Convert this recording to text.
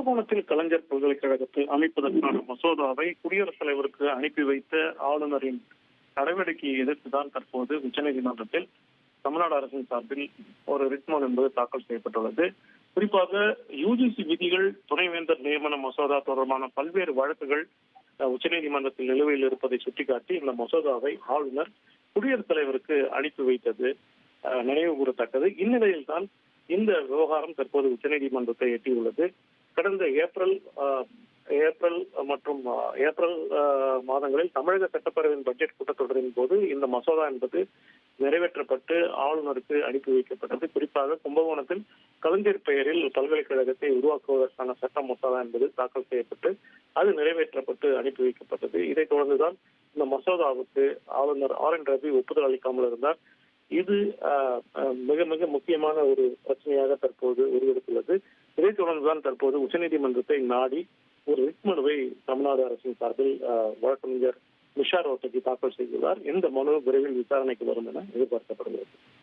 கும்பகோணத்தில் கலைஞர் பல்கலைக்கழகத்தை அமைப்பதற்கான மசோதாவை குடியரசுத் தலைவருக்கு அனுப்பி வைத்த ஆளுநரின் நடவடிக்கையை எதிர்த்துதான் தற்போது உச்சநீதிமன்றத்தில் தமிழ்நாடு அரசின் சார்பில் ஒரு ரிட் மனு என்பது தாக்கல் செய்யப்பட்டுள்ளது. குறிப்பாக யுஜிசி விதிகள், துணைவேந்தர் நியமன மசோதா தொடர்பான பல்வேறு வழக்குகள் உச்சநீதிமன்றத்தில் நிலுவையில் இருப்பதை சுட்டிக்காட்டி இந்த மசோதாவை ஆளுநர் குடியரசுத் தலைவருக்கு அனுப்பி வைத்தது நினைவு கூறத்தக்கது. இந்நிலையில் தான் இந்த விவகாரம் தற்போது உச்சநீதிமன்றத்தை எட்டியுள்ளது. கடந்த ஏப்ரல் மற்றும் ஏப்ரல் மாதங்களில் தமிழக சட்டப்பேரவையின் பட்ஜெட் கூட்டத்தொடரின் போது இந்த மசோதா என்பது நிறைவேற்றப்பட்டு ஆளுநருக்கு அனுப்பி வைக்கப்பட்டது. குறிப்பாக கும்பகோணத்தில் கலைஞர் பெயரில் பல்கலைக்கழகத்தை உருவாக்குவதற்கான சட்ட மசோதா என்பது தாக்கல் செய்யப்பட்டு அது நிறைவேற்றப்பட்டு அனுப்பி வைக்கப்பட்டது. இதைத் தொடர்ந்துதான் இந்த மசோதாவுக்கு ஆளுநர் RN ரவி ஒப்புதல் அளிக்காமல் இருந்தார். இது மிக மிக முக்கியமான ஒரு பிரச்சனையாக தற்போது உருவெடுத்துள்ளது. இதைத் தொடர்ந்துதான் தற்போது உச்சநீதிமன்றத்தை நாடி ஒரு ரிட் மனுவை தமிழ்நாடு அரசின் சார்பில் வழக்கறிஞர் நிஷா ரோத்தகி தாக்கல் செய்துள்ளார். இந்த மனு விரைவில் விசாரணைக்கு வரும் என எதிர்பார்க்கப்படுகிறது.